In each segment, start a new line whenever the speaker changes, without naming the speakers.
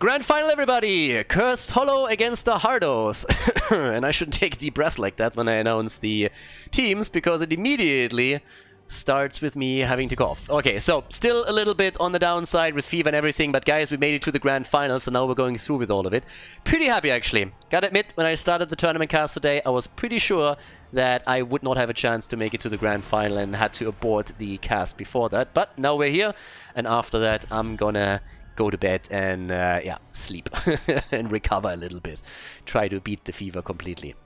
Grand final, everybody! Cursed Hollow against the Hardos. And I shouldn't take a deep breath like that when I announce the teams, because it immediately starts with me having to cough. Okay, so still a little bit on the downside with fever and everything, but guys, we made it to the grand final, so now we're going through with all of it. Pretty happy, actually. Gotta admit, when I started the tournament cast today, I was pretty sure that I would not have a chance to make it to the grand final and had to abort the cast before that. But now we're here, and after that, I'm gonna go to bed and, yeah, sleep and recover a little bit. Try to beat the fever completely.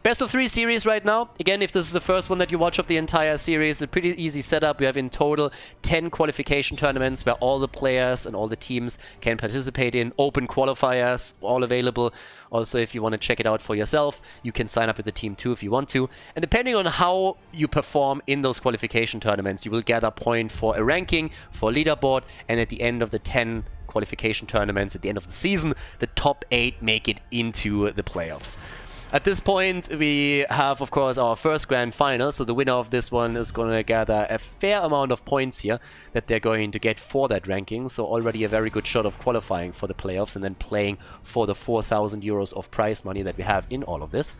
Best of 3 series right now. Again, if this is the first one that you watch of the entire series, a pretty easy setup. We have in total 10 qualification tournaments where all the players and all the teams can participate in. Open qualifiers, all available. Also, if you want to check it out for yourself, you can sign up with the team too if you want to. And depending on how you perform in those qualification tournaments, you will gather a point for a ranking, for a leaderboard, and at the end of the 10 qualification tournaments, at the end of the season, the top 8 make it into the playoffs. At this point, we have, of course, our first grand final, so the winner of this one is going to gather a fair amount of points here that they're going to get for that ranking, so already a very good shot of qualifying for the playoffs and then playing for the 4,000 euros of prize money that we have in all of this.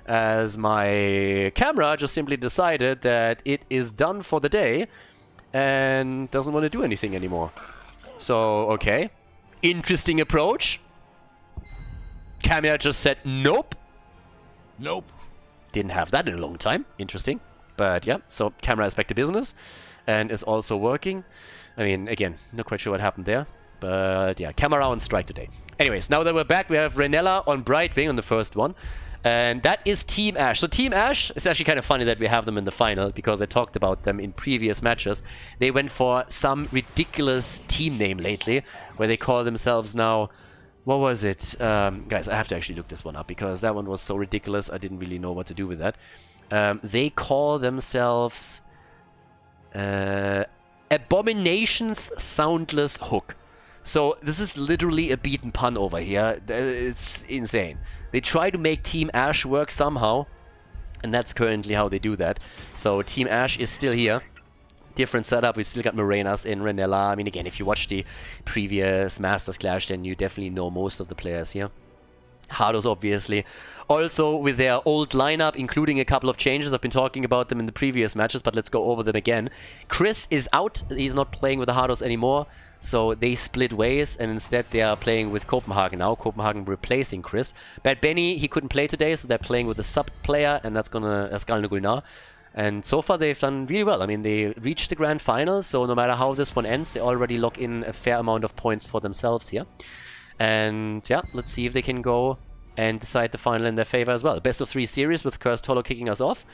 As my camera just simply decided that it is done for the day and doesn't want to do anything anymore. So, okay. Interesting approach. Camera just said nope.
Nope.
Didn't have that in a long time. Interesting. But yeah, so camera is back to business and is also working. I mean, again, not quite sure what happened there. But yeah, camera on strike today. Anyways, now that we're back, we have Renella on Brightwing on the first one. And that is Team Ash. So Team Ash, it's actually kind of funny that we have them in the final, because I talked about them in previous matches. They went for some ridiculous team name lately, where they call themselves now... What was it? Guys, I have to actually look this one up, because that one was so ridiculous, I didn't really know what to do with that. They call themselves... Abomination's Soundless Hook. So this is literally a beaten pun over here. It's insane. They try to make Team Ash work somehow, and that's currently how they do that. So Team Ash is still here. Different setup. We still got Morenas in Renella. I mean, again, if you watch the previous Masters Clash, then you definitely know most of the players here. Hardos, obviously. Also, with their old lineup, including a couple of changes. I've been talking about them in the previous matches, but let's go over them again. Chris is out. He's not playing with the Hardos anymore. So they split ways, and instead they are playing with Copenhagen now. Copenhagen replacing Chris. Bad Benny, he couldn't play today, so they're playing with a sub player, and that's Khaldor. And so far they've done really well. I mean, they reached the grand final, so no matter how this one ends, they already lock in a fair amount of points for themselves here. And yeah, let's see if they can go and decide the final in their favor as well. Best of 3 series with Cursed Hollow kicking us off.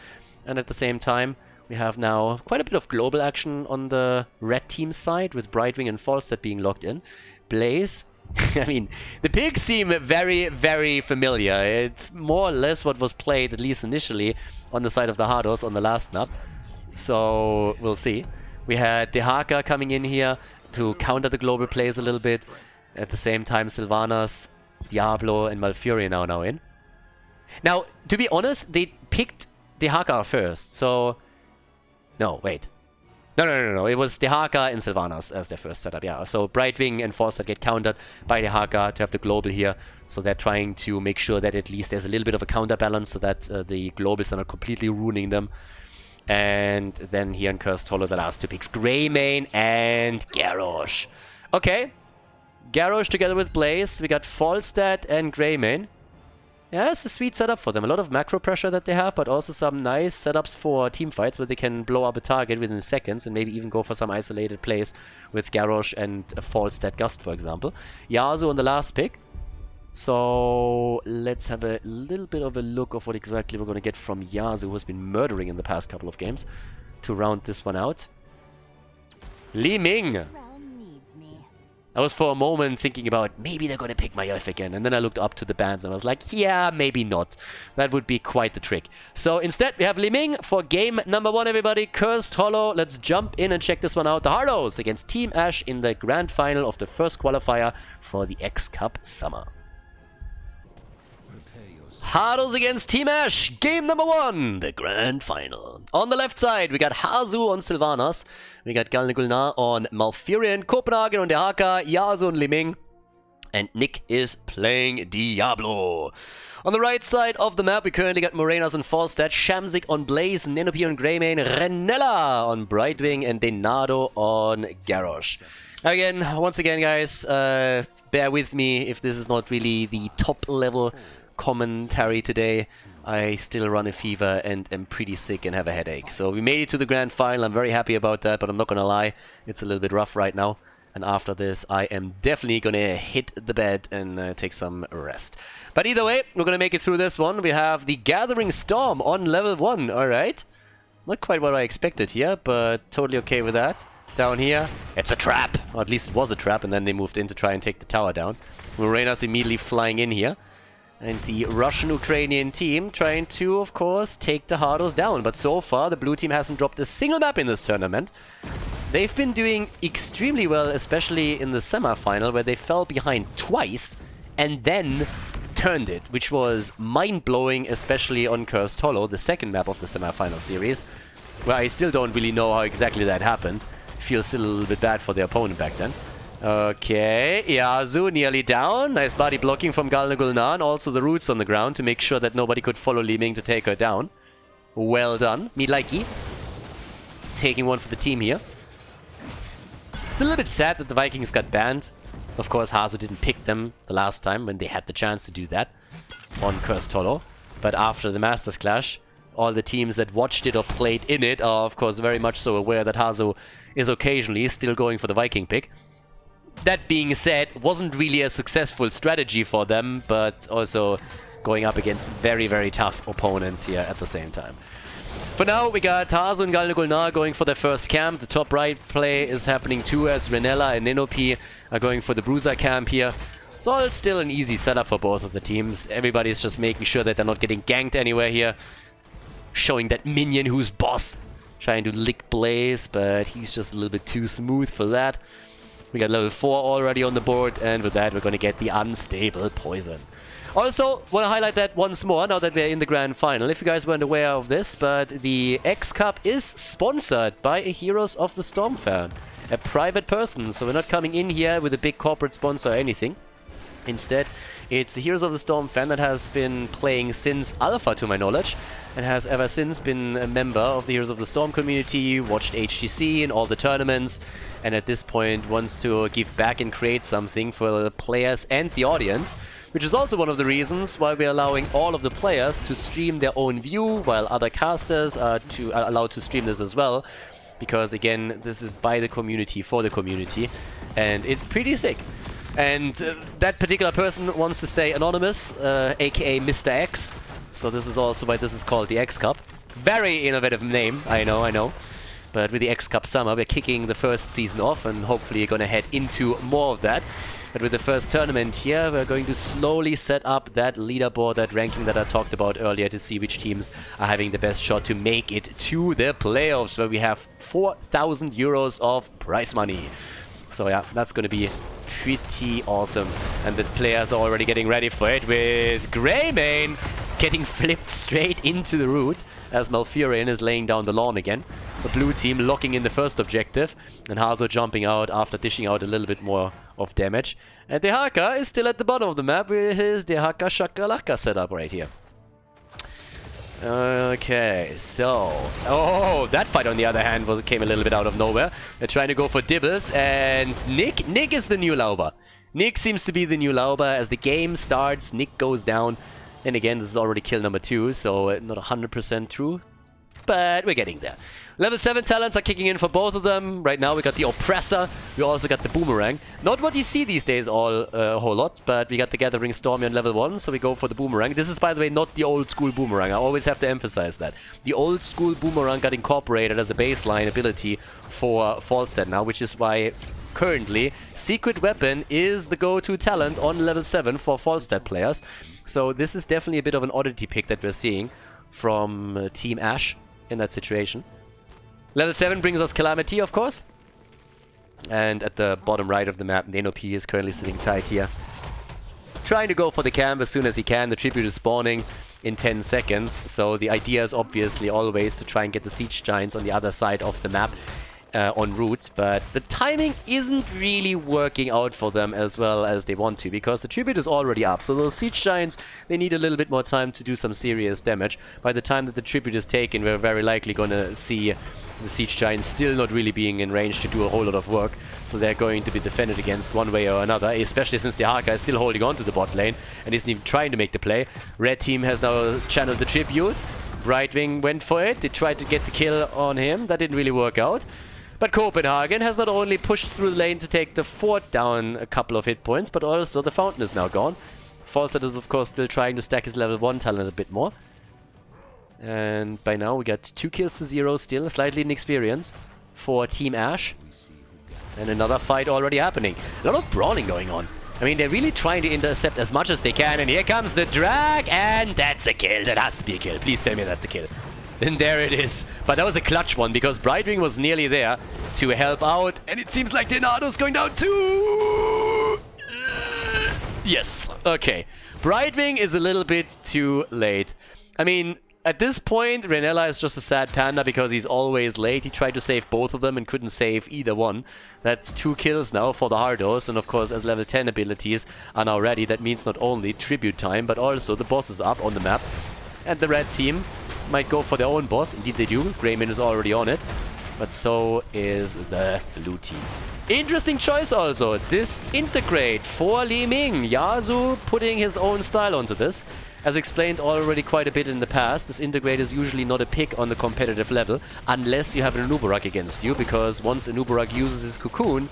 And at the same time, we have now quite a bit of global action on the red team side, with Brightwing and Falstad being locked in. Blaze. I mean, the picks seem very, very familiar. It's more or less what was played, at least initially, on the side of the Hardos on the last map. So, we'll see. We had Dehaka coming in here to counter the global plays a little bit. At the same time, Sylvanas, Diablo, and Malfurion are now in. Now, to be honest, they picked Dehaka first, so... No, wait. No. It was Dehaka and Sylvanas as their first setup, yeah. So Brightwing and Falstad get countered by Dehaka to have the global here. So they're trying to make sure that at least there's a little bit of a counterbalance, so that the globals are not completely ruining them. And then here in Cursed Hollow, the last 2 picks, Greymane and Garrosh. Okay. Garrosh together with Blaze. We got Falstad and Greymane. Yeah, it's a sweet setup for them. A lot of macro pressure that they have, but also some nice setups for team fights where they can blow up a target within seconds and maybe even go for some isolated plays with Garrosh and a Falstad Gust, for example. Yasuo on the last pick. So let's have a little bit of a look of what exactly we're going to get from Yasuo, who has been murdering in the past couple of games, to round this one out. Li Ming! I was for a moment thinking about maybe they're going to pick Maiev again, and then I looked up to the bans and I was like, yeah, maybe not. That would be quite the trick. So instead we have Li Ming for game number 1, everybody. Cursed Hollow. Let's jump in and check this one out. The Hardos against Team Ash in the grand final of the first qualifier for the XCup Summer. Hardos against Team Ash, game number 1, the grand final. On the left side, we got Hazu on Sylvanas, we got Khaldor on Malfurion, Copenhagen on Dehaka, Yasuo on Li Ming, And Nick is playing Diablo. On the right side of the map, we currently got Morenas on Falstad, Shamzik on Blaze, Nenopy on Greymane, Renella on Brightwing, and Denado on Garrosh. Again, once again, guys, bear with me if this is not really the top level commentary today. I still run a fever and am pretty sick and have a headache. So we made it to the grand final. I'm very happy about that, but I'm not gonna lie, it's a little bit rough right now. And after this, I am definitely gonna hit the bed and take some rest. But either way, we're gonna make it through this one. We have the Gathering Storm on level 1, alright. Not quite what I expected here, but totally okay with that. Down here, it's a trap! Or at least it was a trap, and then they moved in to try and take the tower down. Morena's immediately flying in here. And the Russian-Ukrainian team trying to, of course, take the Hardos down. But so far, the blue team hasn't dropped a single map in this tournament. They've been doing extremely well, especially in the semi-final, where they fell behind twice and then turned it, which was mind-blowing, especially on Cursed Hollow, the second map of the semi-final series, where I still don't really know how exactly that happened. Feel still a little bit bad for the opponent back then. Okay, Yazu nearly down. Nice body blocking from Gul'dan. Also the roots on the ground to make sure that nobody could follow Li Ming to take her down. Well done. Me likey. Taking one for the team here. It's a little bit sad that the Vikings got banned. Of course, Hazu didn't pick them the last time when they had the chance to do that on Cursed Hollow. But after the Masters Clash, all the teams that watched it or played in it are, of course, very much so aware that Hazu is occasionally still going for the Viking pick. That being said, wasn't really a successful strategy for them, but also going up against very, very tough opponents here at the same time. For now, we got Hazu and Gul'dan going for their first camp. The top right play is happening too, as Renella and Nenopy are going for the Bruiser camp here. So it's still an easy setup for both of the teams. Everybody's just making sure that they're not getting ganked anywhere here. Showing that minion who's boss. Trying to lick Blaze, but he's just a little bit too smooth for that. We got level 4 already on the board, and with that we're going to get the Unstable Poison. Also, want to highlight that once more, now that we're in the grand final. If you guys weren't aware of this, but the XCup is sponsored by a Heroes of the Storm fan. A private person, so we're not coming in here with a big corporate sponsor or anything. Instead, it's the Heroes of the Storm fan that has been playing since Alpha, to my knowledge, and has ever since been a member of the Heroes of the Storm community, watched HGC in all the tournaments, and at this point wants to give back and create something for the players and the audience, which is also one of the reasons why we're allowing all of the players to stream their own view, while other casters are allowed to stream this as well, because again, this is by the community, for the community, and it's pretty sick. And that particular person wants to stay anonymous, aka Mr. X. So this is also why this is called the XCup. Very innovative name, I know. But with the XCup Summer, we're kicking the first season off and hopefully gonna head into more of that. But with the first tournament here, we're going to slowly set up that leaderboard, that ranking that I talked about earlier, to see which teams are having the best shot to make it to the playoffs, where we have 4,000 euros of prize money. So yeah, that's gonna be pretty awesome. And the players are already getting ready for it, with Greymane getting flipped straight into the root as Malfurion is laying down the lawn again. The blue team locking in the first objective, and Hazu jumping out after dishing out a little bit more of damage. And Dehaka is still at the bottom of the map with his Dehaka Shakalaka setup right here. Okay, so... Oh, that fight on the other hand came a little bit out of nowhere. They're trying to go for Dibbles, and Nick is the new Lauber. Nick seems to be the new Lauber. As the game starts, Nick goes down. And again, this is already kill number 2, so not 100% true. But we're getting there. Level 7 talents are kicking in for both of them. Right now we got the Oppressor. We also got the Boomerang. Not what you see these days a whole lot, but we got the Gathering Storm on level 1, so we go for the Boomerang. This is, by the way, not the old school Boomerang. I always have to emphasize that. The old school Boomerang got incorporated as a baseline ability for Falstad now, which is why currently Secret Weapon is the go-to talent on level 7 for Falstad players. So this is definitely a bit of an oddity pick that we're seeing from Team Ash in that situation. Level 7 brings us Calamity, of course. And at the bottom right of the map, Nenopy is currently sitting tight here, trying to go for the camp as soon as he can. The tribute is spawning in 10 seconds, so the idea is obviously always to try and get the Siege Giants on the other side of the map. en route, but the timing isn't really working out for them as well as they want to, because the tribute is already up. So those siege giants, they need a little bit more time to do some serious damage. By the time that the tribute is taken, we're very likely going to see the siege giants still not really being in range to do a whole lot of work. So they're going to be defended against one way or another, especially since the Haka is still holding on to the bot lane and isn't even trying to make the play. Red team has now channeled the tribute. Right wing went for it. They tried to get the kill on him. That didn't really work out. But Copenhagen has not only pushed through the lane to take the fort down a couple of hit points, but also the fountain is now gone. Falstad is of course still trying to stack his level 1 talent a bit more. And by now we got 2 kills to 0 still, slightly in experience for Team Ash. And another fight already happening. A lot of brawling going on. I mean, they're really trying to intercept as much as they can. And here comes the drag, and that's a kill. That has to be a kill. Please tell me that's a kill. And there it is. But that was a clutch one, because Brightwing was nearly there to help out. And it seems like Hardos going down too. Yes. Okay. Brightwing is a little bit too late. I mean, at this point, Renella is just a sad panda because he's always late. He tried to save both of them and couldn't save either one. That's 2 kills now for the Hardos. And of course, as level 10 abilities are now ready, that means not only tribute time, but also the boss is up on the map. And the red team might go for their own boss. Indeed they do. Greymin is already on it. But so is the blue team. Interesting choice also. Disintegrate for Li Ming. Yasuo putting his own style onto this. As explained already quite a bit in the past, this integrate is usually not a pick on the competitive level unless you have an Anubarak against you, because once Anubarak uses his cocoon,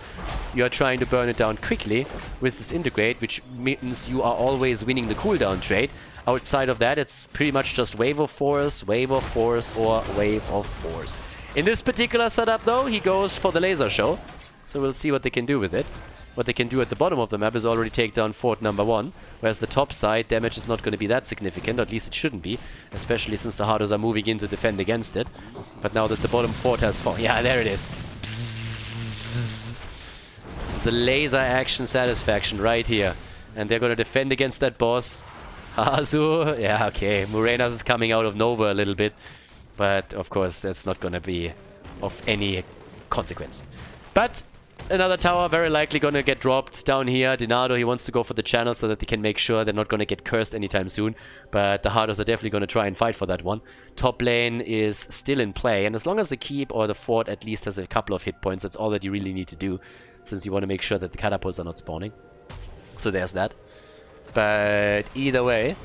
you are trying to burn it down quickly with this integrate, which means you are always winning the cooldown trade. Outside of that, it's pretty much just wave of force, or wave of force. In this particular setup though, he goes for the laser show, so we'll see what they can do with it. What they can do at the bottom of the map is already take down fort number 1, whereas the top side damage is not going to be that significant, or at least it shouldn't be, especially since the Hardos are moving in to defend against it. But now that the bottom fort has fallen, yeah, there it is. Bzzz. The laser action satisfaction right here. And they're going to defend against that boss. Hazu, yeah, okay. Murenas is coming out of nowhere a little bit, but of course that's not going to be of any consequence. But another tower very likely going to get dropped down here. Dinardo, he wants to go for the channel so that they can make sure they're not going to get cursed anytime soon. But the Hardos are definitely going to try and fight for that one. Top lane is still in play. And as long as the keep or the fort at least has a couple of hit points, that's all that you really need to do. Since you want to make sure that the catapults are not spawning. So there's that. But either way,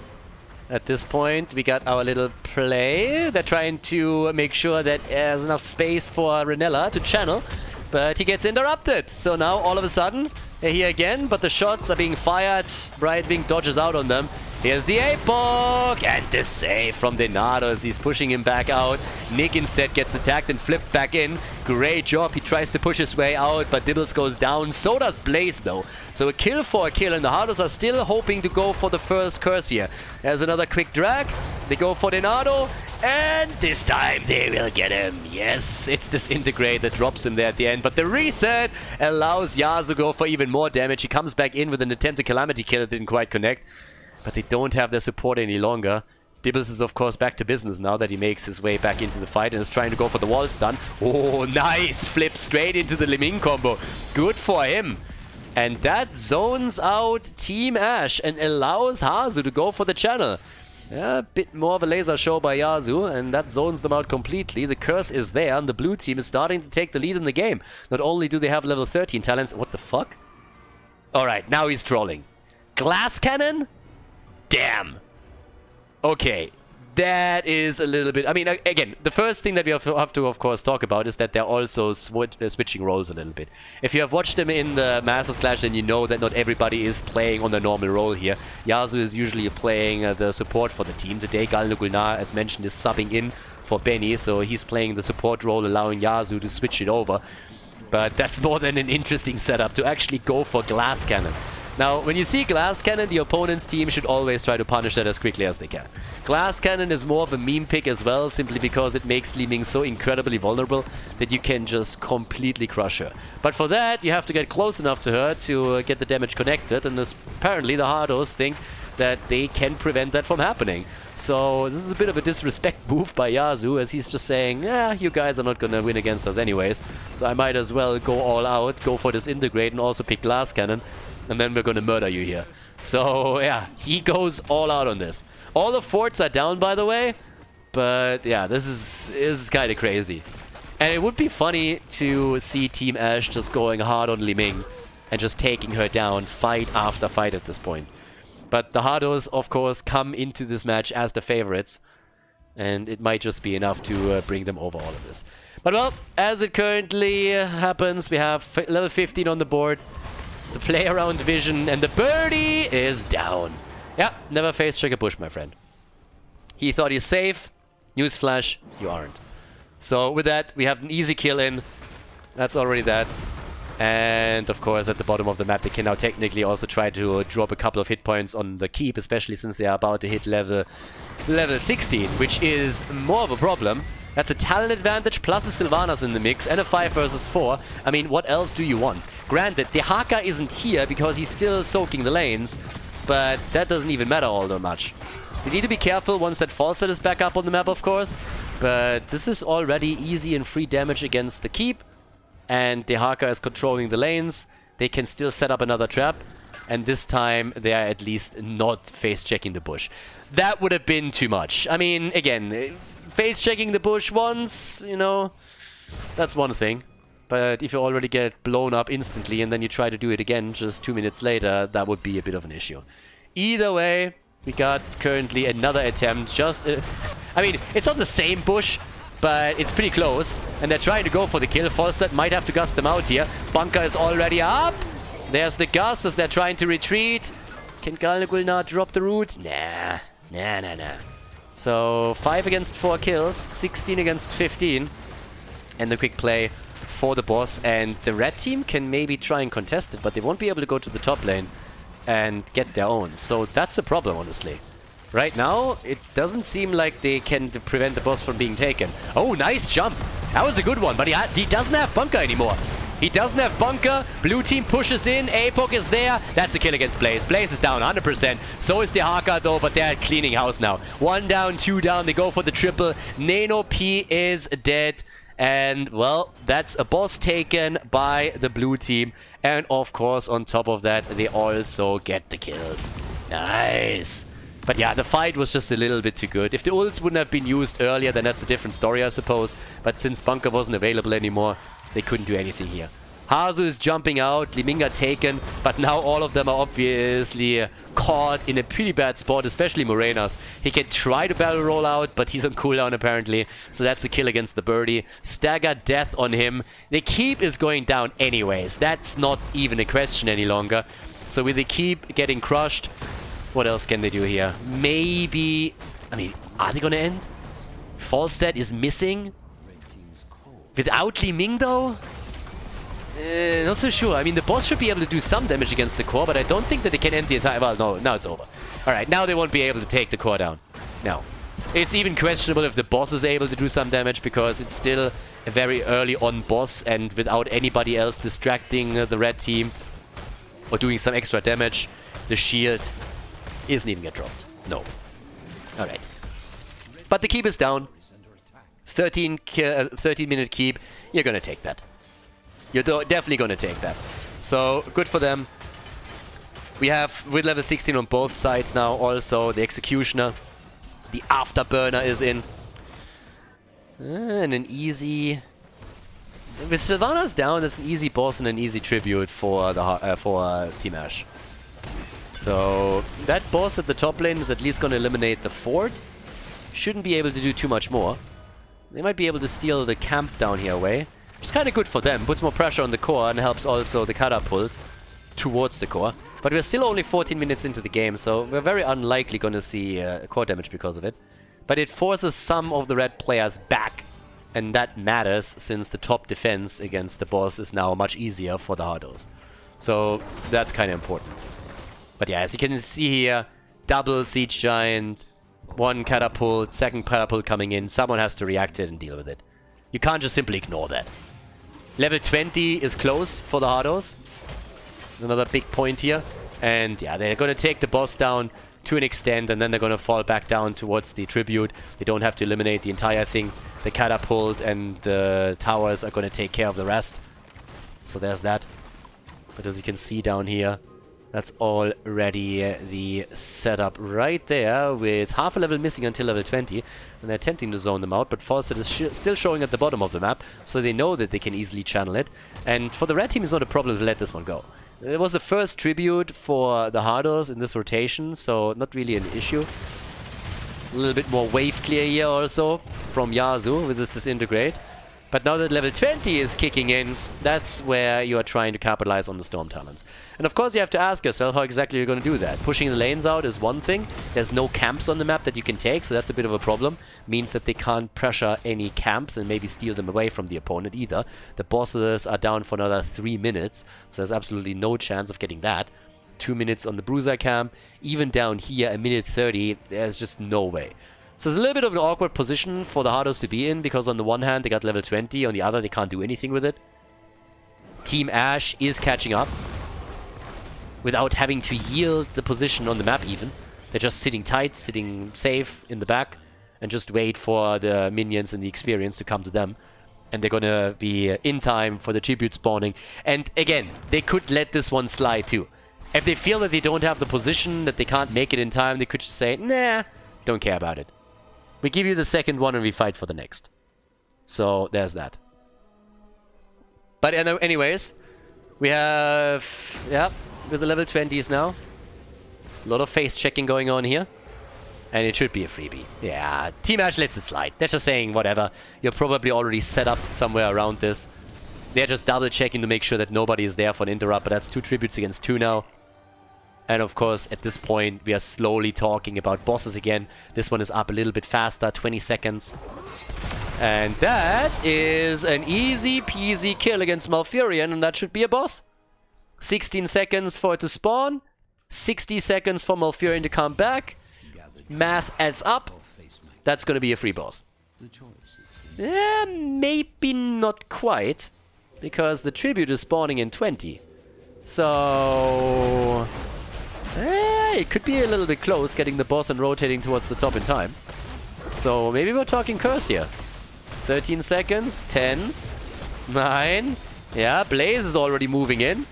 at this point, we got our little play. They're trying to make sure that there's enough space for Renella to channel. But he gets interrupted. So now, all of a sudden, they're here again, but the shots are being fired. Brightwing dodges out on them. Here's the Apoc! And the save from Dinardo as he's pushing him back out. Nick instead gets attacked and flipped back in. Great job. He tries to push his way out, but Dibbles goes down. So does Blaze, though. So a kill for a kill, and the Hardos are still hoping to go for the first curse here. There's another quick drag. They go for Dinardo. And this time they will get him. Yes, it's Disintegrate that drops him there at the end. But the reset allows Yasuo to go for even more damage. He comes back in with an attempted Calamity kill that didn't quite connect. But they don't have their support any longer. Dibbles is of course back to business now that he makes his way back into the fight and is trying to go for the wall stun. Oh, nice! Flip straight into the Li Ming combo. Good for him. And that zones out Team Ash and allows Hazu to go for the channel. Yeah, a bit more of a laser show by Yasuo, and that zones them out completely. The curse is there, and the blue team is starting to take the lead in the game. Not only do they have level 13 talents... What the fuck? Alright, now he's trolling. Glass cannon? Damn. Okay, that is a little bit... I mean, again, the first thing that we have to, of course, talk about is that they're also switching roles a little bit. If you have watched them in the Masters Clash, then you know that not everybody is playing on their normal role here. Yasuo is usually playing the support for the team. Today, Galnugulnar, as mentioned, is subbing in for Benny, so he's playing the support role, allowing Yasuo to switch it over. But that's more than an interesting setup, to actually go for Glass Cannon. Now, when you see Glass Cannon, the opponent's team should always try to punish that as quickly as they can. Glass Cannon is more of a meme pick as well, simply because it makes Li Ming so incredibly vulnerable that you can just completely crush her. But for that, you have to get close enough to her to get the damage connected, and apparently the Hardos think that they can prevent that from happening. So this is a bit of a disrespect move by Yasu, as he's just saying, yeah, you guys are not gonna win against us anyways, so I might as well go all out, go for this integrate and also pick Glass Cannon, and then we're gonna murder you here. So yeah, he goes all out on this. All the forts are down, by the way, but yeah, this is kind of crazy. And it would be funny to see Team Ash just going hard on Li Ming and just taking her down fight after fight at this point. But the Hardos, of course, come into this match as the favorites, and it might just be enough to bring them over all of this. But well, as it currently happens, we have level 15 on the board. It's a play around vision, and the birdie is down. Yeah, never face check a bush, my friend. He thought he's safe. Newsflash, you aren't. So with that, we have an easy kill in. That's already that. And of course, at the bottom of the map, they can now technically also try to drop a couple of hit points on the keep, especially since they are about to hit level 16, which is more of a problem. That's a talent advantage plus a Sylvanas in the mix and a 5 versus 4. I mean, what else do you want? Granted, the Haka isn't here because he's still soaking the lanes, but that doesn't even matter all that much. You need to be careful once that false set is back up on the map, of course, but this is already easy and free damage against the keep. And the Haka is controlling the lanes. They can still set up another trap. And this time, they are at least not face-checking the bush. That would have been too much. I mean, again, face-checking the bush once, you know, that's one thing. But if you already get blown up instantly and then you try to do it again just 2 minutes later, that would be a bit of an issue. Either way, we got currently another attempt. Just, I mean, it's not the same bush, but it's pretty close, and they're trying to go for the kill. Falset might have to gust them out here. Bunker is already up. There's the gust as they're trying to retreat. Can Galnagul not drop the root? Nah. So 5 against 4 kills, 16 against 15. And the quick play for the boss. And the red team can maybe try and contest it, but they won't be able to go to the top lane and get their own. So that's a problem, honestly. Right now, it doesn't seem like they can prevent the boss from being taken. Oh, nice jump. That was a good one, but he doesn't have bunker anymore. He doesn't have bunker. Blue team pushes in. Apoc is there. That's a kill against Blaze. Blaze is down 100%. So is the Haka, though, but they're cleaning house now. 1 down, 2 down. They go for the triple. Nano P is dead. And, well, that's a boss taken by the blue team. And, of course, on top of that, they also get the kills. Nice. But yeah, the fight was just a little bit too good. If the ults wouldn't have been used earlier, then that's a different story, I suppose. But since bunker wasn't available anymore, they couldn't do anything here. Hazu is jumping out, Liminga taken, but now all of them are obviously caught in a pretty bad spot, especially Morenas. He can try to barrel roll out, but he's on cooldown apparently. So that's a kill against the birdie. Stagger death on him. The keep is going down anyways. That's not even a question any longer. So with the keep getting crushed, what else can they do here? Maybe... I mean, are they gonna end? Falstad is missing? Without Li Ming, though? Not so sure. I mean, the boss should be able to do some damage against the core, but I don't think that they can end the entire... Well, no, now it's over. Alright, now they won't be able to take the core down. No. It's even questionable if the boss is able to do some damage, because it's still a very early on boss, and without anybody else distracting the red team or doing some extra damage, the shield isn't even get dropped. No. Alright. But the keep is down. 13-minute keep. You're gonna take that. You're definitely gonna take that. So, good for them. We have, with level 16 on both sides now, also the Executioner. The Afterburner is in. And an easy... With Sylvanas down, it's an easy boss and an easy tribute for the Team Ash. So, that boss at the top lane is at least going to eliminate the fort. Shouldn't be able to do too much more. They might be able to steal the camp down here away. Which is kind of good for them. Puts more pressure on the core and helps also the catapult towards the core. But we're still only 14 minutes into the game, so we're very unlikely going to see core damage because of it. But it forces some of the red players back. And that matters, since the top defense against the boss is now much easier for the Hardos. So, that's kind of important. But yeah, as you can see here, double Siege Giant, 1 catapult, 2nd catapult coming in. Someone has to react to it and deal with it. You can't just simply ignore that. Level 20 is close for the Hardos. Another big point here. And yeah, they're going to take the boss down to an extent, and then they're going to fall back down towards the tribute. They don't have to eliminate the entire thing. The catapult and towers are going to take care of the rest. So there's that. But as you can see down here, that's already the setup right there, with half a level missing until level 20. And they're attempting to zone them out, but Fawcett is still showing at the bottom of the map, so they know that they can easily channel it. And for the red team, it's not a problem to let this one go. It was the first tribute for the Hardos in this rotation, so not really an issue. A little bit more wave clear here also from Yasu with this disintegrate. But now that level 20 is kicking in, that's where you are trying to capitalize on the Storm Talons. And of course you have to ask yourself how exactly you're going to do that. Pushing the lanes out is one thing. There's no camps on the map that you can take, so that's a bit of a problem. Means that they can't pressure any camps and maybe steal them away from the opponent either. The bosses are down for another 3 minutes, so there's absolutely no chance of getting that. 2 minutes on the Bruiser camp. Even down here, a minute 30, there's just no way. So it's a little bit of an awkward position for the Hardos to be in, because on the one hand they got level 20, on the other they can't do anything with it. Team Ash is catching up without having to yield the position on the map even. They're just sitting tight, sitting safe in the back, and just wait for the minions and the experience to come to them. And they're gonna be in time for the tribute spawning. And again, they could let this one slide too. If they feel that they don't have the position, that they can't make it in time, they could just say, nah, don't care about it. We give you the second one and we fight for the next. So there's that. But anyways, we have, yeah, with the level 20s now, a lot of face checking going on here. And it should be a freebie. Yeah, Team Ash lets it slide. They're just saying whatever. You're probably already set up somewhere around this. They're just double checking to make sure that nobody is there for an interrupt. But that's 2 tributes against 2 now. And of course, at this point, we are slowly talking about bosses again. This one is up a little bit faster, 20 seconds. And that is an easy peasy kill against Malfurion, and that should be a boss. 16 seconds for it to spawn. 60 seconds for Malfurion to come back. Math adds up. That's going to be a free boss. Yeah, maybe not quite, because the tribute is spawning in 20. So it could be a little bit close getting the boss and rotating towards the top in time. So maybe we're talking curse here. 13 seconds, 10, 9. Yeah, Blaze is already moving in.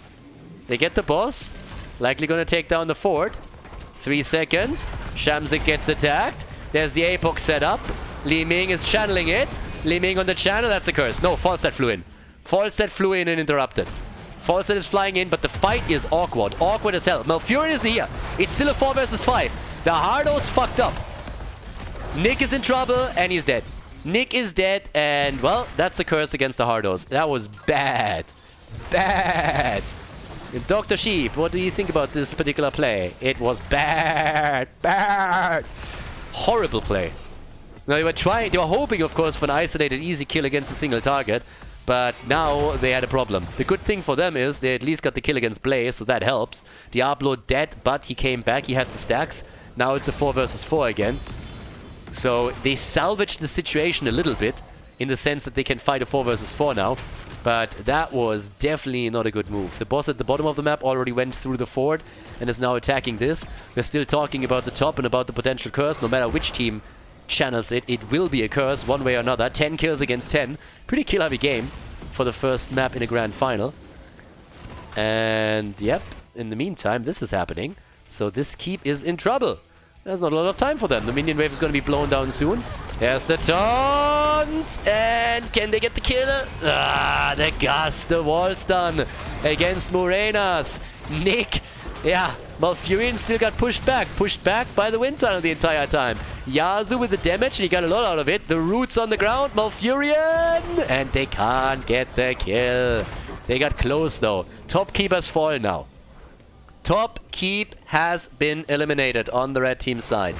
They get the boss. Likely gonna take down the fort. 3 seconds. Shamzik gets attacked. There's the Apoc set up. Li Ming is channeling it. Li Ming on the channel, that's a curse. No, Falset flew in. Falset flew in and interrupted. Falset is flying in, but the fight is awkward. Awkward as hell. Malfurion isn't here. It's still a 4 versus 5. The Hardos fucked up. Nick is in trouble, and he's dead. Nick is dead, and, well, that's a curse against the Hardos. That was bad. Bad. And Dr. Sheep, what do you think about this particular play? It was bad. Bad. Horrible play. Now, they were hoping, of course, for an isolated easy kill against a single target. But now they had a problem. The good thing for them is they at least got the kill against Blaze, so that helps. Diablo dead, but he came back. He had the stacks. Now it's a 4 versus 4 again. So they salvaged the situation a little bit, in the sense that they can fight a 4 versus 4 now. But that was definitely not a good move. The boss at the bottom of the map already went through the fort and is now attacking this. We're still talking about the top and about the potential curse. No matter which team channels it, it will be a curse one way or another. 10 kills against 10. Pretty kill-heavy game for the first map in a grand final. And yep, in the meantime, this is happening. So this keep is in trouble. There's not a lot of time for them. The minion wave is going to be blown down soon. There's the taunt! And can they get the kill? Ah, the gust, the wall stun against Morenas. Nick, yeah, Malfurion still got pushed back by the wind tunnel the entire time. Yasu with the damage, and he got a lot out of it. The roots on the ground, Malfurion! And they can't get the kill. They got close though. Top keepers fall now. Top keep has been eliminated on the red team side.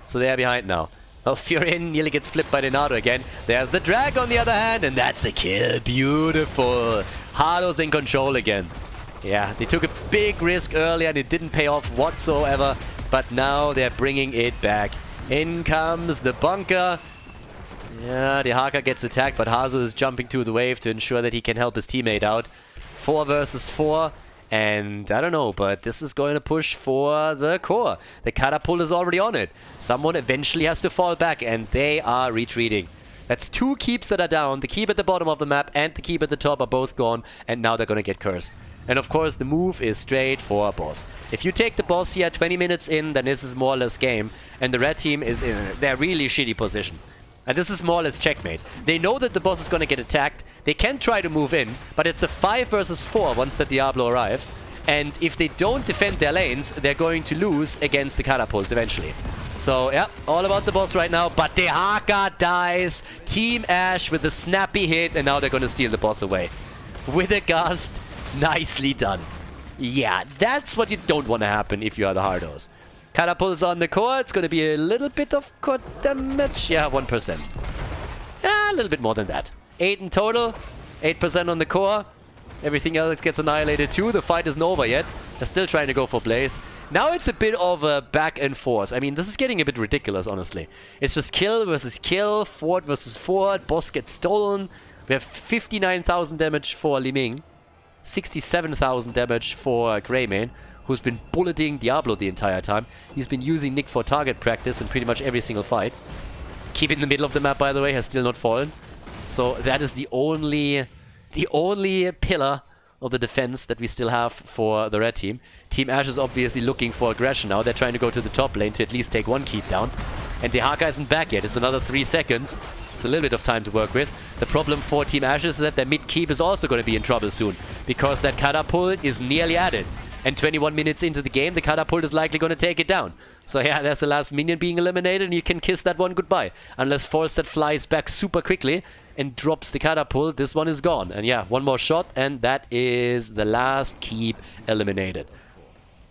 So they are behind now. Malfurion nearly gets flipped by Denado again. There's the drag on the other hand, and that's a kill. Beautiful. Hardos in control again. Yeah, they took a big risk earlier and it didn't pay off whatsoever. But now they're bringing it back. In comes the bunker. Yeah, the Haka gets attacked, but Hazu is jumping to the wave to ensure that he can help his teammate out. 4 versus 4. And I don't know, but this is going to push for the core. The catapult is already on it. Someone eventually has to fall back, and they are retreating. That's 2 keeps that are down. The keep at the bottom of the map and the keep at the top are both gone, and now they're going to get cursed. And of course, the move is straight for boss. If you take the boss here 20 minutes in, then this is more or less game. And the red team is in their really shitty position. And this is more or less checkmate. They know that the boss is going to get attacked. They can try to move in, but it's a 5 versus 4 once the Diablo arrives. And if they don't defend their lanes, they're going to lose against the catapults eventually. So, yeah, all about the boss right now. But the Haka dies. Team Ash with a snappy hit, and now they're going to steal the boss away. With a gust. Nicely done. Yeah, that's what you don't want to happen if you are the Hardos. Catapults on the core. It's going to be a little bit of core damage. Yeah, 1%. Yeah, a little bit more than that. 8 in total. 8% on the core. Everything else gets annihilated too. The fight isn't over yet. They're still trying to go for Blaze. Now it's a bit of a back and forth. I mean, this is getting a bit ridiculous, honestly. It's just kill versus kill. Fort versus fort. Boss gets stolen. We have 59,000 damage for Li Ming. 67,000 damage for Greymane, who's been bulleting Diablo the entire time. He's been using Nick for target practice in pretty much every single fight. Keep in the middle of the map, by the way, has still not fallen. So that is the only pillar of the defense that we still have for the red team. Team Ash is obviously looking for aggression now. They're trying to go to the top lane to at least take 1 keep down. And the Haka isn't back yet. It's another 3 seconds. It's a little bit of time to work with. The problem for Team Ash is that their mid keep is also going to be in trouble soon, because that catapult is nearly at it. And 21 minutes into the game, the catapult is likely going to take it down. So yeah, there's the last minion being eliminated, and you can kiss that one goodbye. Unless Falstad flies back super quickly and drops the catapult, this one is gone. And yeah, one more shot, and that is the last keep eliminated.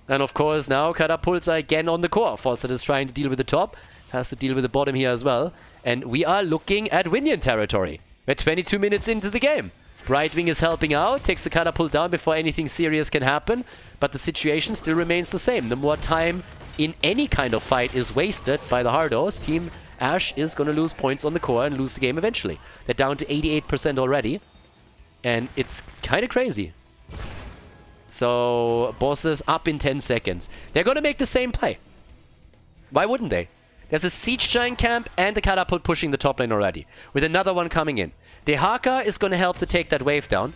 And of course, now catapults are again on the core. Falstad is trying to deal with the top, has to deal with the bottom here as well. And we are looking at Winion territory. We're 22 minutes into the game. Brightwing is helping out, takes the catapult down before anything serious can happen. But the situation still remains the same. The more time in any kind of fight is wasted by the Hardos, Team Ash is going to lose points on the core and lose the game eventually. They're down to 88% already. And it's kind of crazy. So, bosses up in 10 seconds. They're going to make the same play. Why wouldn't they? There's a Siege Giant camp and a catapult pushing the top lane already, with another one coming in. The Haka is going to help to take that wave down,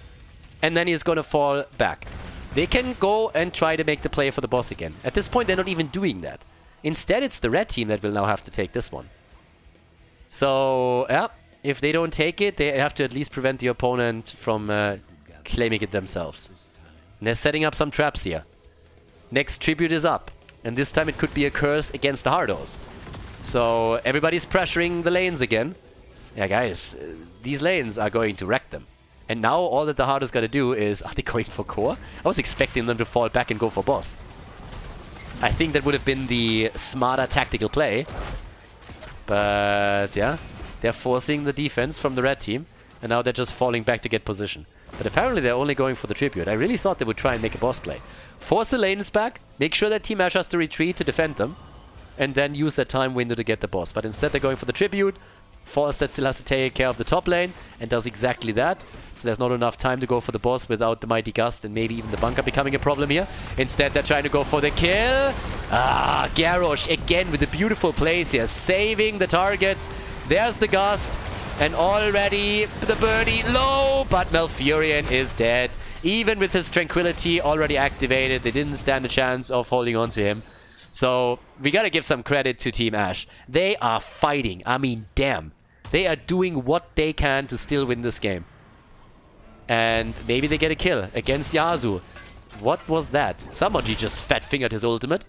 and then he's going to fall back. They can go and try to make the play for the boss again. At this point, they're not even doing that. Instead, it's the red team that will now have to take this one. So, yeah, if they don't take it, they have to at least prevent the opponent from claiming it themselves. And they're setting up some traps here. Next tribute is up, and this time it could be a curse against the Hardos. So everybody's pressuring the lanes again. Yeah, guys, these lanes are going to wreck them. And now all that the Hardos got to do is... Are they going for core? I was expecting them to fall back and go for boss. I think that would have been the smarter tactical play. But yeah, they're forcing the defense from the red team. And now they're just falling back to get position. But apparently they're only going for the tribute. I really thought they would try and make a boss play. Force the lanes back. Make sure that Team Ash has to retreat to defend them. And then use that time window to get the boss. But instead they're going for the tribute. Falstad still has to take care of the top lane and does exactly that. So there's not enough time to go for the boss without the Mighty Gust and maybe even the bunker becoming a problem here. Instead they're trying to go for the kill. Ah, Garrosh again with a beautiful plays here, saving the targets. There's the Gust, and already the birdie low, but Malfurion is dead. Even with his Tranquility already activated, they didn't stand a chance of holding on to him. So we gotta give some credit to Team Ash. They are fighting. I mean, damn. They are doing what they can to still win this game. And maybe they get a kill against Yasuo. What was that? Somebody just fat-fingered his ultimate.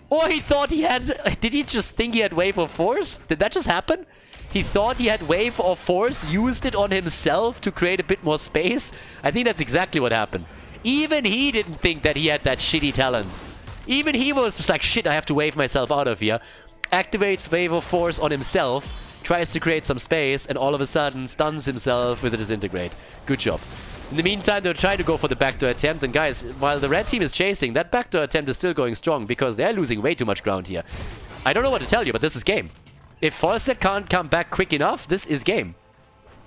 Or he thought he had... Did he just think he had Wave of Force? Did that just happen? He thought he had Wave of Force, used it on himself to create a bit more space? I think that's exactly what happened. Even he didn't think that he had that shitty talent. Even he was just like, shit, I have to wave myself out of here. Activates Wave of Force on himself, tries to create some space, and all of a sudden stuns himself with a Disintegrate. Good job. In the meantime, they're trying to go for the backdoor attempt, and guys, while the red team is chasing, that backdoor attempt is still going strong because they're losing way too much ground here. I don't know what to tell you, but this is game. If Falstad can't come back quick enough, this is game.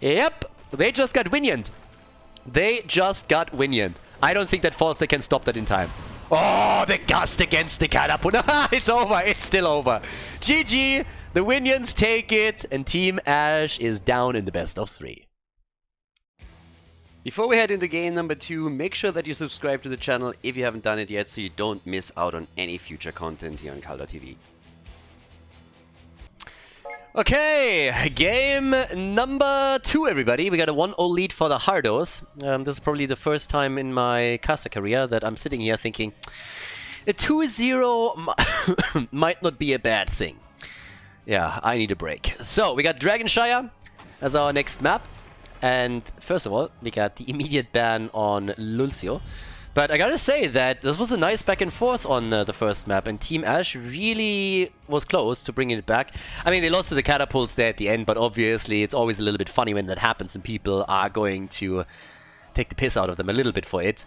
Yep, they just got winioned. They just got winioned. I don't think that Falster can stop that in time. Oh, the gust against the catapult. It's over. It's still over. GG. The Winions take it, and Team Ash is down in the best of 3.
Before we head into game number 2, make sure that you subscribe to the channel if you haven't done it yet so you don't miss out on any future content here on Khaldor TV.
Okay, game number 2, everybody. We got a 1-0 lead for the Hardos. This is probably the first time in my caster career that I'm sitting here thinking a 2-0 might not be a bad thing. Yeah, I need a break. So, we got Dragonshire as our next map. And first of all, we got the immediate ban on Lulcio. But I gotta say that this was a nice back and forth on the first map, and Team Ash really was close to bringing it back. I mean, they lost to the catapults there at the end, but obviously it's always a little bit funny when that happens and people are going to take the piss out of them a little bit for it.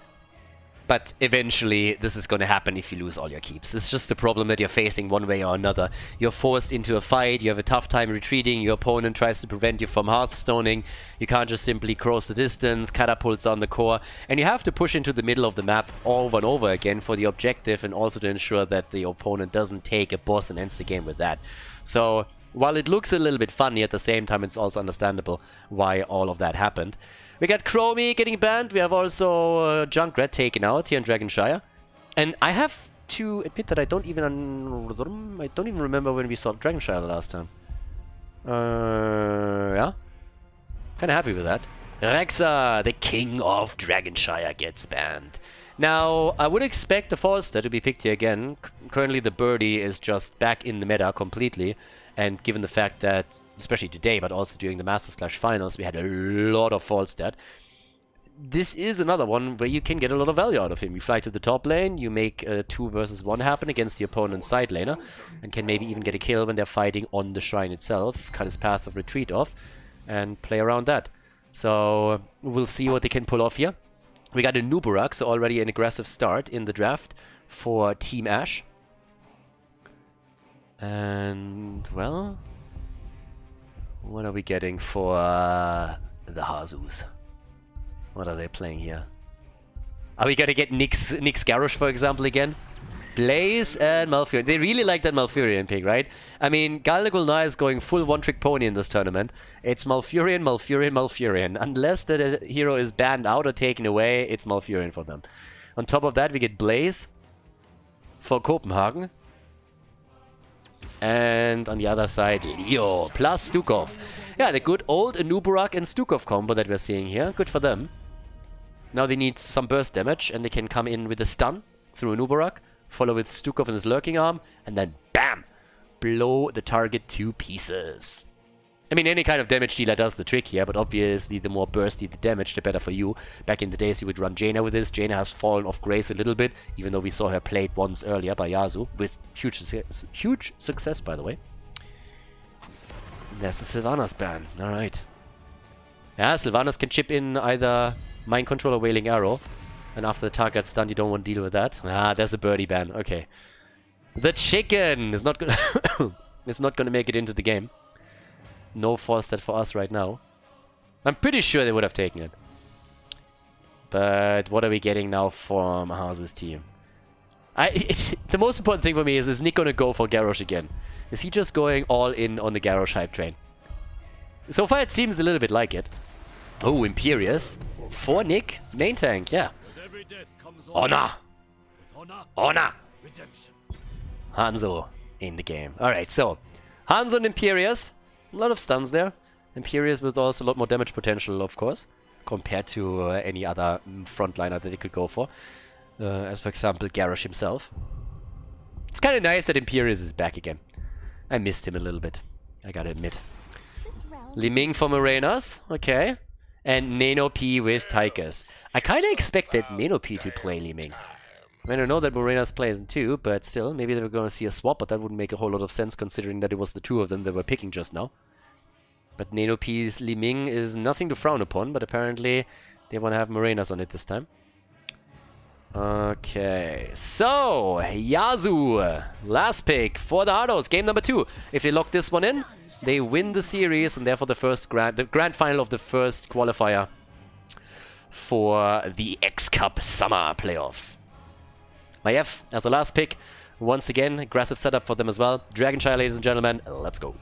But eventually, this is going to happen if you lose all your keeps. It's just the problem that you're facing one way or another. You're forced into a fight, you have a tough time retreating, your opponent tries to prevent you from hearthstoning, you can't just simply cross the distance, catapults on the core, and you have to push into the middle of the map over and over again for the objective and also to ensure that the opponent doesn't take a boss and ends the game with that. So, while it looks a little bit funny, at the same time it's also understandable why all of that happened. We got Chromie getting banned. We have also Junkrat taken out here in Dragonshire. And I have to admit that I don't even remember when we saw Dragonshire the last time. Yeah. Kind of happy with that. Rexa, the king of Dragonshire, gets banned. Now, I would expect the Falster to be picked here again. Currently, the Birdie is just back in the meta completely. And given the fact that, especially today, but also during the Masters/Finals, we had a lot of Falster. This is another one where you can get a lot of value out of him. You fly to the top lane, you make a 2 versus 1 happen against the opponent's side laner, and can maybe even get a kill when they're fighting on the shrine itself, cut his path of retreat off, and play around that. So, we'll see what they can pull off here. We got a Nuburak, so already an aggressive start in the draft for Team Ash. And, well, what are we getting for the Hardos? What are they playing here? Are we gonna get Nyx Garrosh, for example, again? Blaze and Malfurion. They really like that Malfurion pick, right? I mean, Gul'dan is going full one-trick pony in this tournament. It's Malfurion, Malfurion, Malfurion. Unless the hero is banned out or taken away, it's Malfurion for them. On top of that, we get Blaze for Copenhagen. And on the other side, Leo plus Stukov. Yeah, the good old Anuburak and Stukov combo that we're seeing here. Good for them. Now they need some burst damage, and they can come in with a stun through Anuburak, follow with Stukov and his lurking arm, and then BAM! Blow the target to pieces. I mean, any kind of damage dealer does the trick here, but obviously the more bursty the damage, the better for you. Back in the days, you would run Jaina with this. Jaina has fallen off grace a little bit, even though we saw her played once earlier by Yasuo, with huge success, by the way. There's the Sylvanas ban. Alright. Yeah, Sylvanas can chip in either Mind Control or Wailing Arrow. And after the target's stunned, you don't want to deal with that. Ah, there's a birdie ban. Okay. The chicken is not gonna it's not gonna make it into the game. No Falster for us right now. I'm pretty sure they would have taken it. But what are we getting now from House's team? The most important thing for me is Nick gonna go for Garrosh again? Is he just going all in on the Garrosh hype train? So far it seems a little bit like it. Oh, Imperious. For Nick, main tank, yeah. Honor! Honor! Hanzo in the game. Alright, so Hanzo and Imperious. A lot of stuns there. Imperious with also a lot more damage potential, of course, compared to any other frontliner that they could go for. As for example, Garrosh himself. It's kind of nice that Imperious is back again. I missed him a little bit, I gotta admit. Li Ming for Morenas, okay. And Nano P with Tychus. I kind of expected Nano P to play Li Ming. I mean, I know that Morenas plays in too, but still, maybe they were going to see a swap, but that wouldn't make a whole lot of sense considering that it was the two of them they were picking just now. But Nano P's Li Ming is nothing to frown upon, but apparently they want to have Morenas on it this time. Okay, so Yasuo, last pick for the Hardos, game number 2. If they lock this one in, they win the series and therefore the grand final of the first qualifier for the XCup Summer Playoffs. Maiev as the last pick. Once again, aggressive setup for them as well. Dragonshire, ladies and gentlemen, let's go.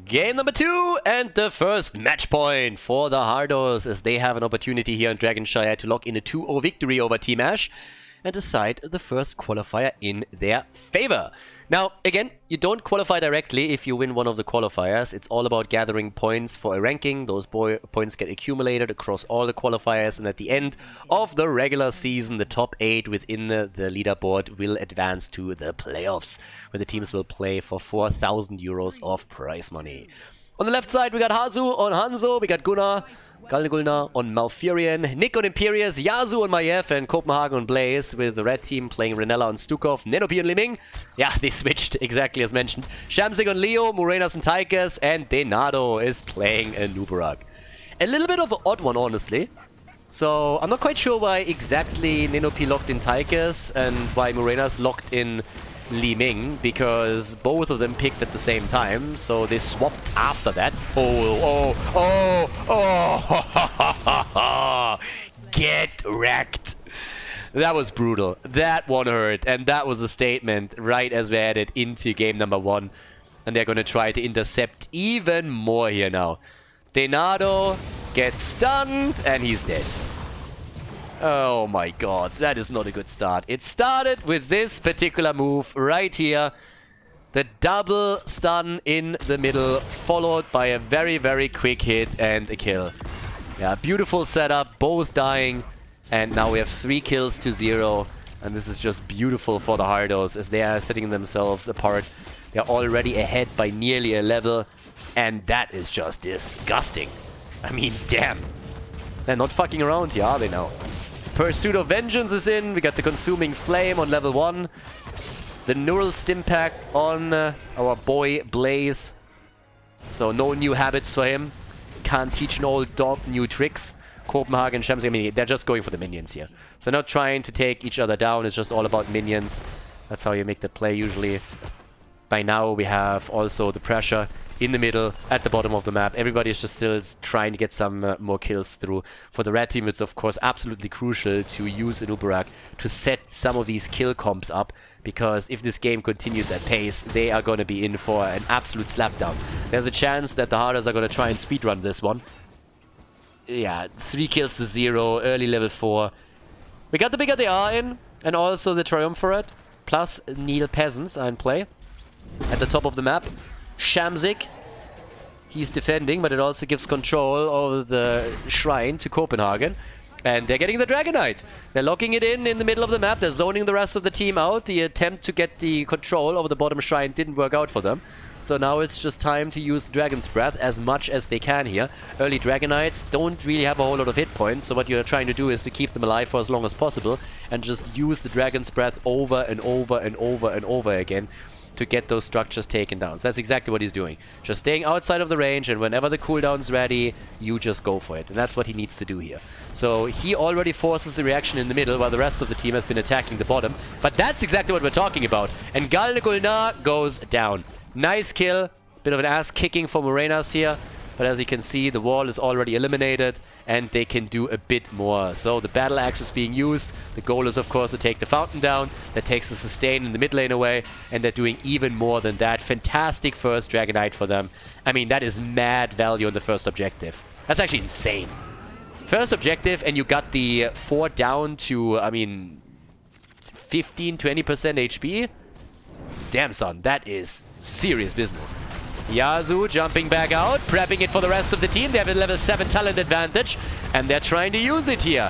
Game number 2 and the first match point for the Hardos as they have an opportunity here in Dragonshire to lock in a 2-0 victory over Team Ash and decide the first qualifier in their favor. Now, again, you don't qualify directly if you win one of the qualifiers. It's all about gathering points for a ranking. Those points get accumulated across all the qualifiers, and at the end of the regular season, the top 8 within the leaderboard will advance to the playoffs, where the teams will play for 4,000 euros of prize money. On the left side, we got Hazu on Hanzo, we got Gunnar, Galgulna on Malfurion, Nick on Imperius, Yazu on Maiev, and Copenhagen on Blaze, with the red team playing Renella on Stukov, Nenopi on Liming. Yeah, they switched exactly as mentioned. Shamsik on Leo, Morenas and Tychus, and Denado is playing a Nubarak. A little bit of an odd one, honestly. So, I'm not quite sure why exactly Nenopi locked in Tychus and why Morenas locked in Li Ming, because both of them picked at the same time, so they swapped after that. Get wrecked. That was brutal. That one hurt, and that was a statement right as we headed into game number 1. And they're going to try to intercept even more here now. Denado gets stunned, and he's dead. Oh my god, that is not a good start. It started with this particular move right here. The double stun in the middle, followed by a very, very quick hit and a kill. Yeah, beautiful setup, both dying. And now we have 3 kills to 0. And this is just beautiful for the Hardos as they are setting themselves apart. They're already ahead by nearly a level. And that is just disgusting. I mean, damn. They're not fucking around here, are they now? Pursuit of Vengeance is in. We got the Consuming Flame on level 1. The Neural Stim Pack on our boy Blaze. So no new habits for him. Can't teach an old dog new tricks. Copenhagen, Shamsi, I mean, they're just going for the minions here. So not trying to take each other down. It's just all about minions. That's how you make the play usually. By now we have also the pressure in the middle, at the bottom of the map. Everybody is just still trying to get some more kills through. For the red team, it's of course absolutely crucial to use an Uberak to set some of these kill comps up, because if this game continues at pace, they are going to be in for an absolute slapdown. There's a chance that the Hardos are going to try and speedrun this one. Yeah, 3 kills to 0, early level 4. We got the Bigger They Are in, and also the Triumvirate, plus Neil Peasants are in play. At the top of the map, Shamsik, he's defending, but it also gives control over the shrine to Copenhagen. And they're getting the Dragon Knight. They're locking it in the middle of the map. They're zoning the rest of the team out. The attempt to get the control over the bottom shrine didn't work out for them. So now it's just time to use Dragon's Breath as much as they can here. Early Dragon Knights don't really have a whole lot of hit points, so what you're trying to do is to keep them alive for as long as possible and just use the Dragon's Breath over and over and over and over again to get those structures taken down. So that's exactly what he's doing. Just staying outside of the range, and whenever the cooldown's ready, you just go for it. And that's what he needs to do here. So he already forces the reaction in the middle while the rest of the team has been attacking the bottom. But that's exactly what we're talking about. And Galgulna goes down. Nice kill. Bit of an ass kicking for Morenas here. But as you can see, the wall is already eliminated, and they can do a bit more. So the battle axe is being used. The goal is, of course, to take the fountain down. That takes the sustain in the mid lane away, and they're doing even more than that. Fantastic first Dragon Knight for them. I mean, that is mad value on the first objective. That's actually insane. First objective, and you got the 4 down to, I mean, 15-20% HP. Damn, son, that is serious business. Yazu jumping back out, prepping it for the rest of the team. They have a level 7 talent advantage, and they're trying to use it here.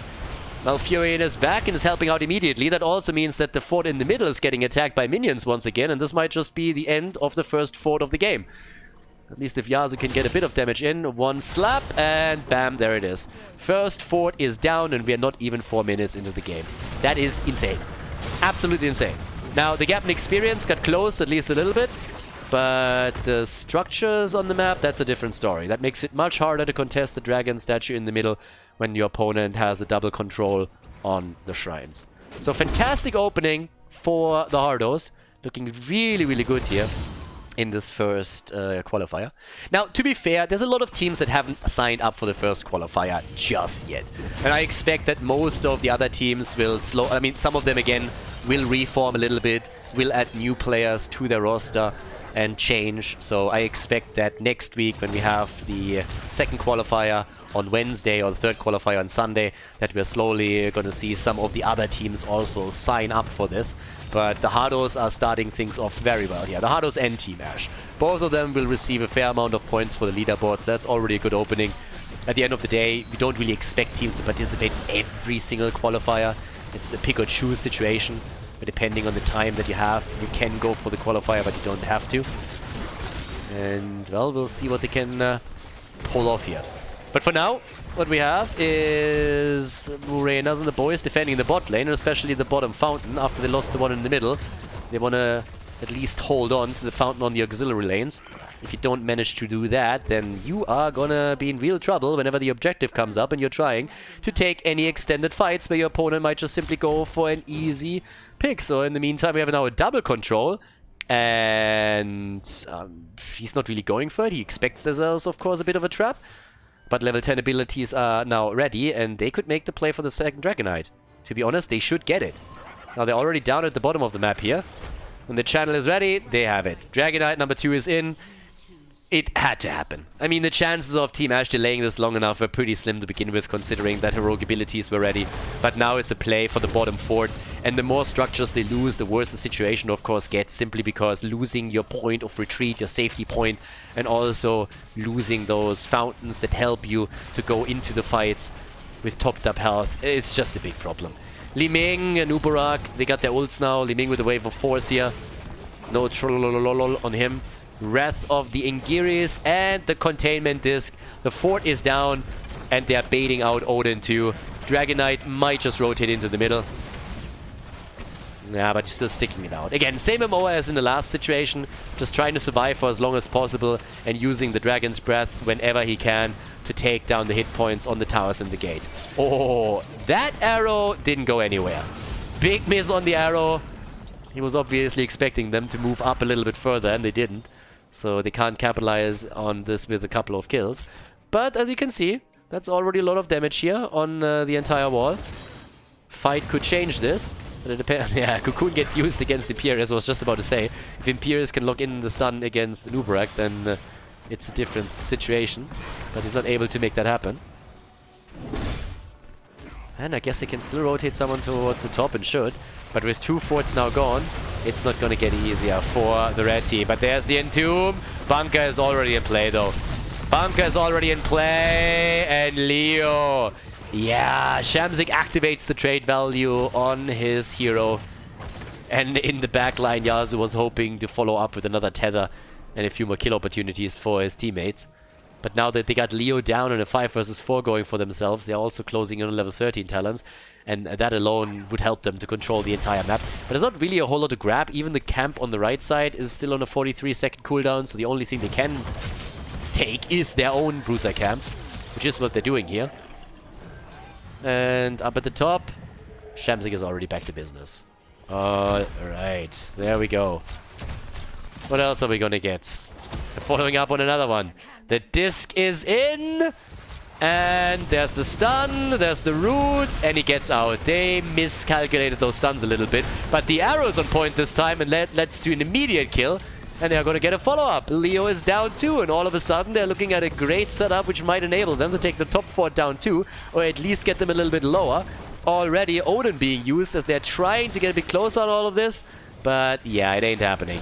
Malfurion is back and is helping out immediately. That also means that the fort in the middle is getting attacked by minions once again, and this might just be the end of the first fort of the game. At least if Yazu can get a bit of damage in. 1 slap, and bam, there it is. First fort is down, and we are not even 4 minutes into the game. That is insane. Absolutely insane. Now, the gap in experience got closed at least a little bit. But the structures on the map, that's a different story. That makes it much harder to contest the dragon statue in the middle when your opponent has a double control on the shrines. So fantastic opening for the Hardos. Looking really, really good here. in this first qualifier. Now, to be fair, there's a lot of teams that haven't signed up for the first qualifier just yet. And I expect that most of the other teams will I mean, some of them, again, will reform a little bit, will add new players to their roster and change. So I expect that next week, when we have the second qualifier on Wednesday or the third qualifier on Sunday, that we're slowly going to see some of the other teams also sign up for this. But the Hardos are starting things off very well here. The Hardos and Team Ash. Both of them will receive a fair amount of points for the leaderboards. That's already a good opening. At the end of the day, we don't really expect teams to participate in every single qualifier. It's a pick or choose situation. But depending on the time that you have, you can go for the qualifier, but you don't have to. And, well, we'll see what they can pull off here. But for now, what we have is Murenas and the boys defending the bot lane, and especially the bottom fountain after they lost the one in the middle. They want to at least hold on to the fountain on the auxiliary lanes. If you don't manage to do that, then you are gonna be in real trouble whenever the objective comes up and you're trying to take any extended fights where your opponent might just simply go for an easy pick. So in the meantime, we have now a double control. And he's not really going for it. He expects there's also, of course, a bit of a trap. But level 10 abilities are now ready, and they could make the play for the second Dragonite. To be honest, they should get it. Now, they're already down at the bottom of the map here. When the channel is ready, they have it. Dragonite number 2 is in. It had to happen. I mean, the chances of Team Ash delaying this long enough were pretty slim to begin with, considering that heroic abilities were ready. But now it's a play for the bottom fort. And the more structures they lose, the worse the situation, of course, gets, simply because losing your point of retreat, your safety point, and also losing those fountains that help you to go into the fights with topped up health, it's just a big problem. Li Ming and Ubarak, they got their ults now. Li Ming with a wave of force here. No trollolololol on him. Wrath of the Ingiris and the containment disc. The fort is down and they're baiting out Odin too. Dragonite might just rotate into the middle. Yeah, but you're still sticking it out. Again, same MO as in the last situation. Just trying to survive for as long as possible and using the Dragon's Breath whenever he can to take down the hit points on the towers and the gate. Oh, that arrow didn't go anywhere. Big miss on the arrow. He was obviously expecting them to move up a little bit further and they didn't. So they can't capitalize on this with a couple of kills. But as you can see, that's already a lot of damage here on the entire wall. Fight could change this. But it depends. Yeah, Cocoon gets used against Imperius. I was just about to say, if Imperius can lock in the stun against Nubarak, then it's a different situation. But he's not able to make that happen. And I guess he can still rotate someone towards the top, and should. But with 2 forts now gone, it's not going to get easier for the red team. But there's the Entomb. Bunker is already in play, though. Bunker is already in play. And Leo. Yeah, Shamzik activates the trade value on his hero. And in the back line, Yasu was hoping to follow up with another tether and a few more kill opportunities for his teammates. But now that they got Leo down and a 5 versus 4 going for themselves, they're also closing in on level 13 talents. And that alone would help them to control the entire map. But there's not really a whole lot to grab. Even the camp on the right side is still on a 43-second cooldown. So the only thing they can take is their own Bruiser camp, which is what they're doing here. And up at the top, Shamzik is already back to business. Alright, there we go. What else are we gonna get? Following up on another one. The disc is in! And there's the stun, there's the root, and he gets out. They miscalculated those stuns a little bit. But the arrow's on point this time and leads to an immediate kill. And they're going to get a follow-up. Leo is down too, and all of a sudden they're looking at a great setup which might enable them to take the top fort down too, or at least get them a little bit lower. Already Odin being used as they're trying to get a bit closer on all of this, but yeah, it ain't happening.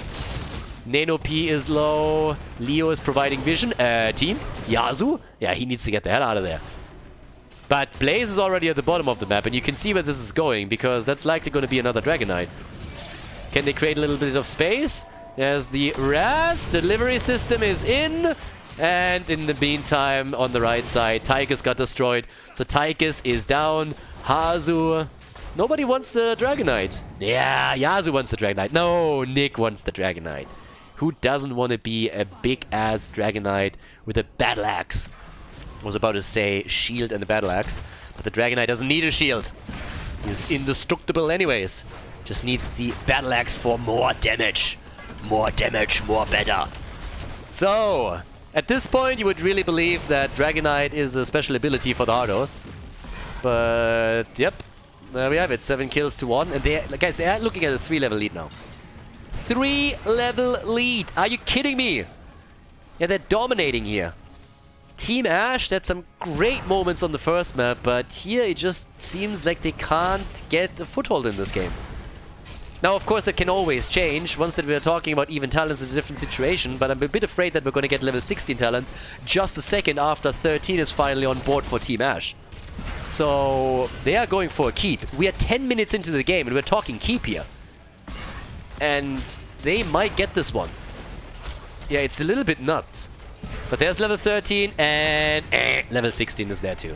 Nano P is low. Leo is providing vision. Team? Yasu? Yeah, he needs to get the hell out of there. But Blaze is already at the bottom of the map, and you can see where this is going, because that's likely going to be another Dragonite. Can they create a little bit of space? There's the Wrath. The delivery system is in. And in the meantime, on the right side, Tychus got destroyed. So Tychus is down. Hazu. Nobody wants the Dragonite. Yeah, Yasu wants the Dragonite. No, Nick wants the Dragonite. Who doesn't want to be a big-ass Dragonite with a battle axe? I was about to say shield and a battle axe. But the Dragonite doesn't need a shield. He's indestructible anyways. Just needs the battle axe for more damage. More damage, more better. So, at this point, you would really believe that Dragonite is a special ability for the Hardos. But, yep. There we have it. 7 kills to 1. And guys, they are looking at a 3-level lead now. 3-level lead. Are you kidding me? Yeah, they're dominating here. Team Ash had some great moments on the first map, but here it just seems like they can't get a foothold in this game. Now, of course, that can always change. Once that we're talking about even talents in a different situation, but I'm a bit afraid that we're going to get level 16 talents just a second after 13 is finally on board for Team Ash. So, they are going for a keep. We are 10 minutes into the game and we're talking keep here. And they might get this one. Yeah, it's a little bit nuts. But there's level 13 and level 16 is there too.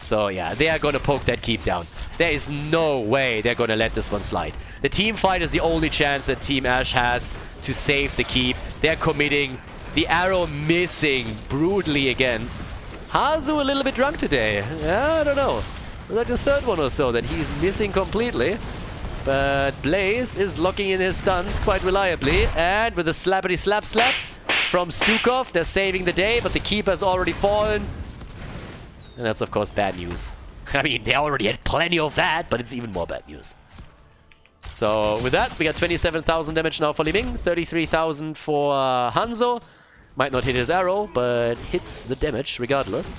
So yeah, they are gonna poke that keep down. There is no way they're gonna let this one slide. The team fight is the only chance that Team Ash has to save the keep. They're committing. The arrow missing brutally again. Hazu a little bit drunk today. I don't know. Like the third one or so that he's missing completely. But Blaze is locking in his stuns quite reliably. And with a slappity slap slap from Stukov, they're saving the day, but the keeper has already fallen. And that's of course bad news. I mean, they already had plenty of that, but it's even more bad news. So with that, we got 27,000 damage now for Li Ming, 33,000 for Hanzo. Might not hit his arrow, but hits the damage regardless.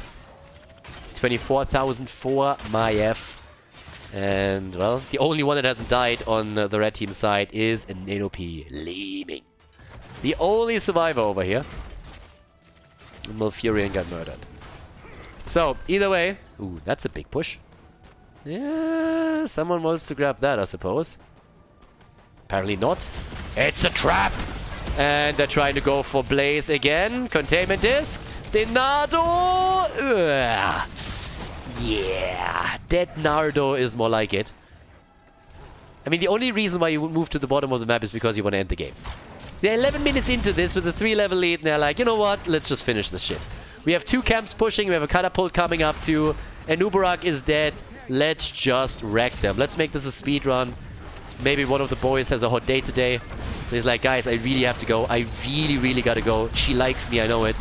24,000 for Maiev. And, well, the only one that hasn't died on the red team side is Nenopi Li Ming. The only survivor over here. Malfurion got murdered. So, either way... Ooh, that's a big push. Yeah, someone wants to grab that, I suppose. Apparently not. It's a trap! And they're trying to go for Blaze again. Containment disc. Denardo! Ugh. Yeah, dead Nardo is more like it. I mean, the only reason why you would move to the bottom of the map is because you want to end the game. They're 11 minutes into this with a 3-level lead, and they're like, you know what? Let's just finish this shit. We have 2 camps pushing, we have a catapult coming up too, and Ubarak is dead. Let's just wreck them. Let's make this a speed run. Maybe one of the boys has a hot day today. So he's like, guys, I really have to go. I really gotta go. She likes me, I know it.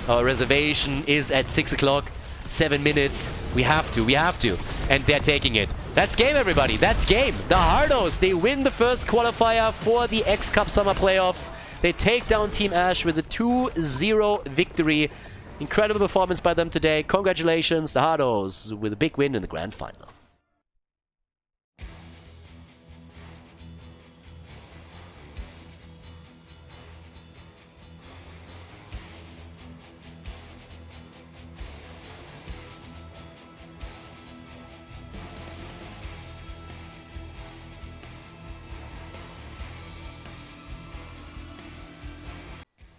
Our reservation is at 6 o'clock. 7 minutes. We have to. And they're taking it. That's game, everybody. That's game. The Hardos, they win the first qualifier for the XCup Summer Playoffs. They take down Team Ash with a 2-0 victory. Incredible performance by them today. Congratulations, the Hardos, with a big win in the grand final.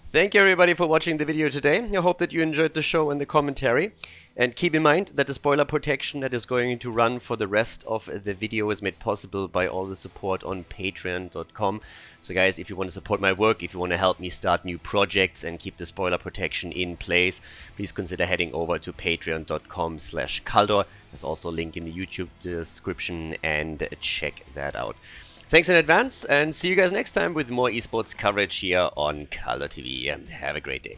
Thank you everybody for watching the video today. I hope that you enjoyed the show and the commentary. And keep in mind that the spoiler protection that is going to run for the rest of the video is made possible by all the support on patreon.com. So guys, if you want to support my work, if you want to help me start new projects and keep the spoiler protection in place, please consider heading over to patreon.com/Khaldor. There's also a link in the YouTube description, and check that out. Thanks in advance, and see you guys next time with more esports coverage here on Khaldor TV. Have a great day.